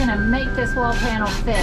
gonna make this wall panel fit.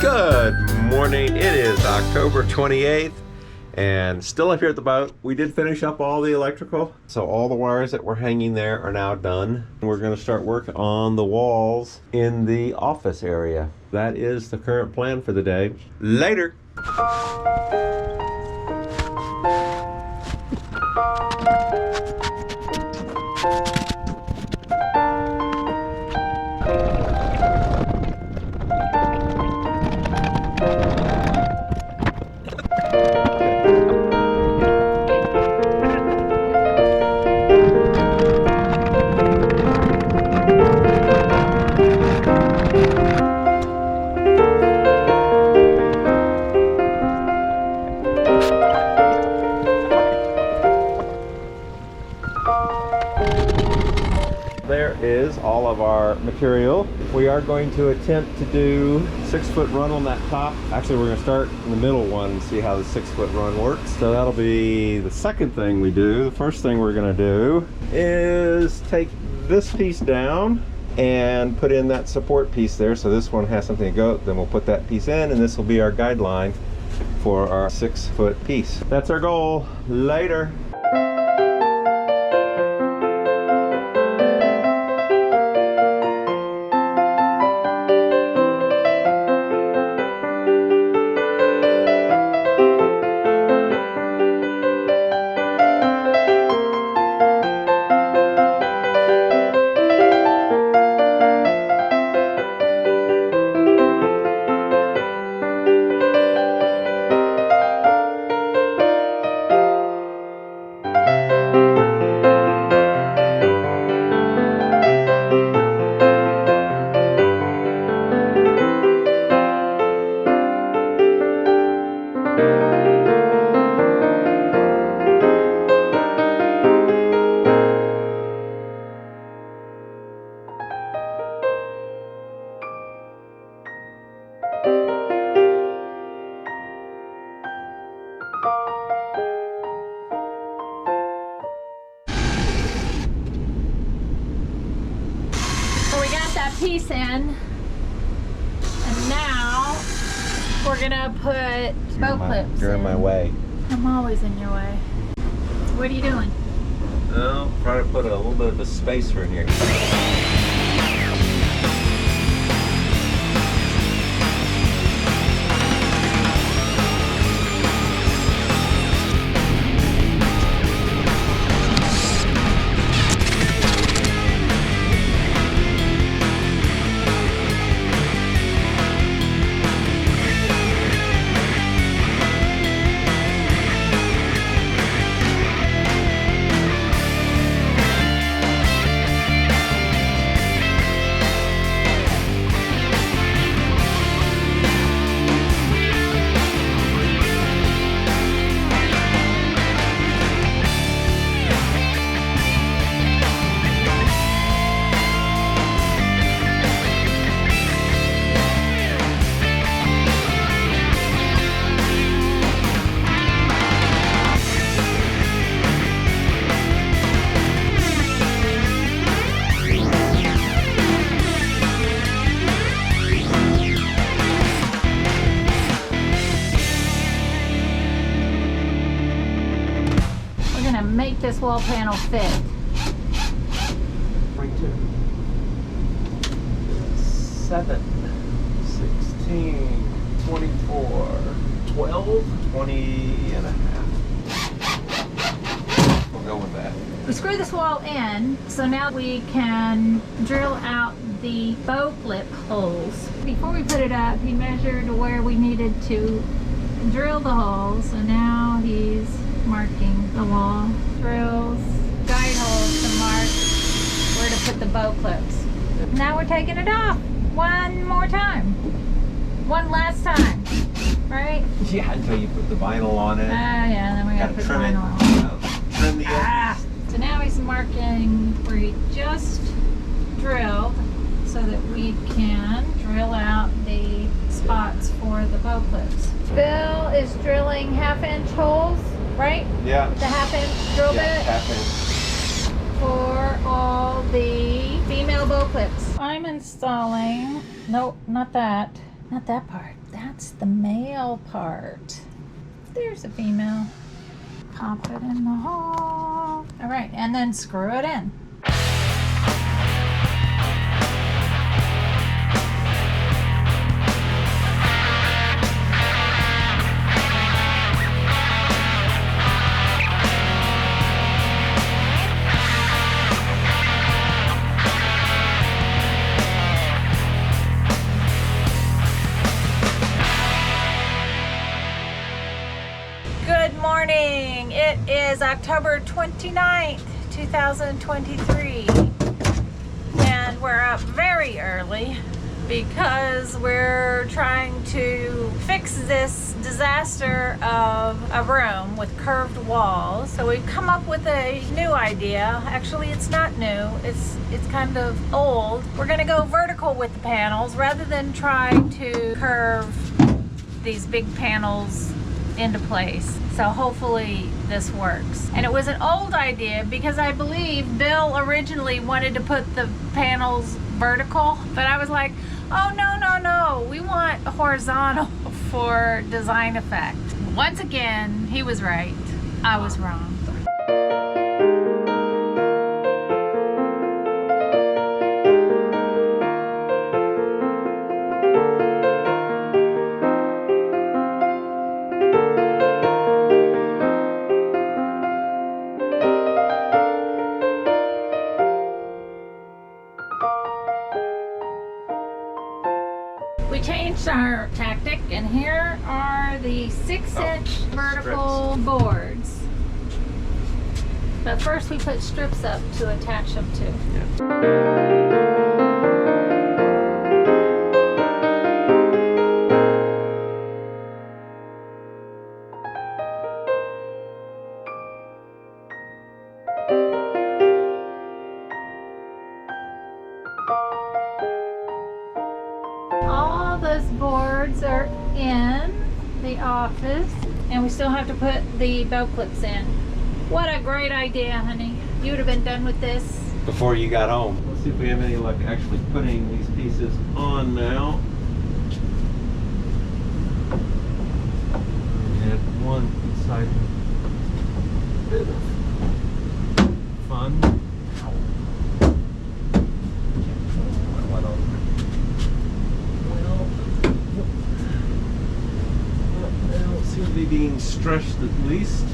Good morning. It is October 28th and still up here at the boat. We did finish up all the electrical, so all the wires that were hanging there are now done. We're going to start work on the walls in the office area. That is the current plan for the day. Later. There is all of our material. We are going to attempt to do 6-foot run on that top. Actually, we're going to start in the middle one and see how the 6-foot run works. So that'll be the second thing we do. The first thing we're going to do is take this piece down and put in that support piece there. So this one has something to go. Then we'll put that piece in, and this will be our guideline for our 6-foot piece. That's our goal. Later. Piece in, and now we're gonna put boat clips. You're in my way. I'm always in your way. What are you doing? Oh, trying to put a little bit of a spacer in here. Make this wall panel fit. 7, 16, 24, 12, 20 and a half. We'll go with that. We screw this wall in, so now we can drill out the bow clip holes. Before we put it up, he measured where we needed to drill the holes, so now he's marking the wall. Drills, guide holes to mark where to put the bow clips. Now we're taking it off one more time. One last time, right? Yeah, until you put the vinyl on it. Yeah, then we gotta put trim vinyl it. on. Trim the edges. So now he's marking where we just drilled so that we can drill out the spots for the bow clips. Bill is drilling 1/2-inch holes, right? Yeah. The 1/2-inch drill bit for all the female bow clips. I'm installing, nope, not that part. That's the male part. There's a female. Pop it in the hole. All right, and then screw it in. Good morning. It is October 29th, 2023. And we're up very early because we're trying to fix this disaster of a room with curved walls. So we've come up with a new idea. Actually, it's not new. It's kind of old. We're going to go vertical with the panels rather than try to curve these big panels into place. So hopefully this works. And it was an old idea because I believe Bill originally wanted to put the panels vertical, but I was like, oh no, we want horizontal for design effect. Once again, he was right. I was wrong. We changed our tactic, and here are the 6-inch vertical boards. But first we put strips up to attach them to. Yeah. All those boards are in the office, and we still have to put the bow clips in. What a great idea, honey. You would have been done with this Before you got home. Let's see if we have any luck actually putting these pieces on now. We had one side bit of fun. Being stretched at least.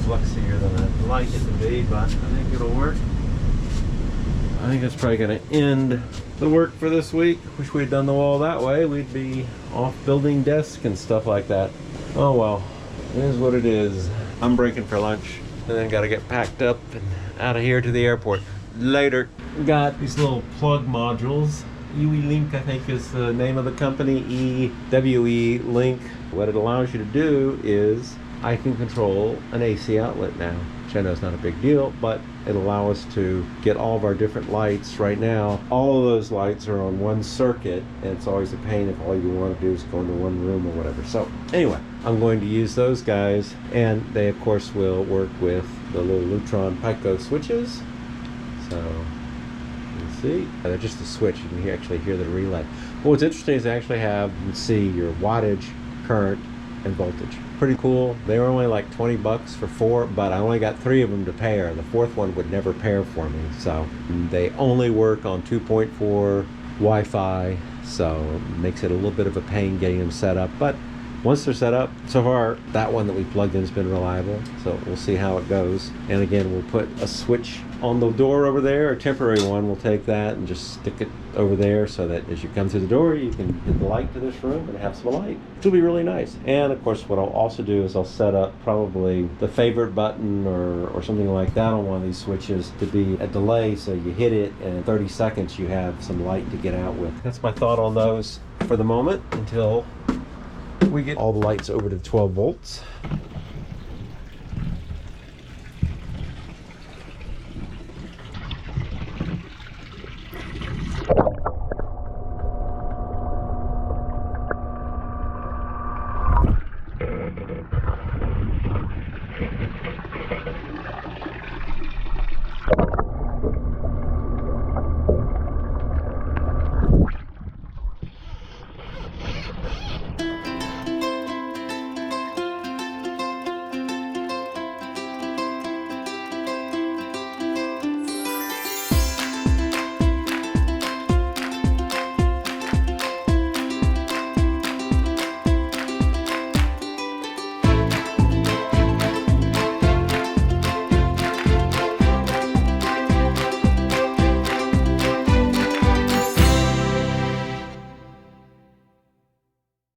Flexier than I'd like it to be, but I think it'll work. I think that's probably going to end the work for this week. Wish we'd done the wall that way. We'd be off building desks and stuff like that. Oh well, it is what it is. I'm breaking for lunch and then got to get packed up and out of here to the airport. Later. Got these little plug modules. EWE-Link, I think, is the name of the company. EWE-Link. What it allows you to do is I can control an AC outlet now, which I know is not a big deal, but it'll allow us to get all of our different lights. Right now, all of those lights are on one circuit, and it's always a pain if all you want to do is go into one room or whatever. So anyway, I'm going to use those guys, and they of course will work with the little Lutron Pico switches. So you can see, they're just a switch. You can actually hear the relay. Well, what's interesting is they actually have, you can see your wattage, current, and voltage. Pretty cool. They were only like 20 bucks for 4, but I only got 3 of them to pair. The 4th one would never pair for me. So they only work on 2.4 Wi-Fi, so it makes it a little bit of a pain getting them set up, but once they're set up, so far that one that we plugged in has been reliable, so we'll see how it goes. And again, we'll put a switch on the door over there, a temporary one. We'll take that and just stick it over there so that as you come through the door, you can hit the light to this room and have some light, which will be really nice. And of course, what I'll also do is I'll set up probably the favorite button or something like that on one of these switches to be a delay, so you hit it and in 30 seconds you have some light to get out with. That's my thought on those for the moment until we get all the lights over to 12 volts.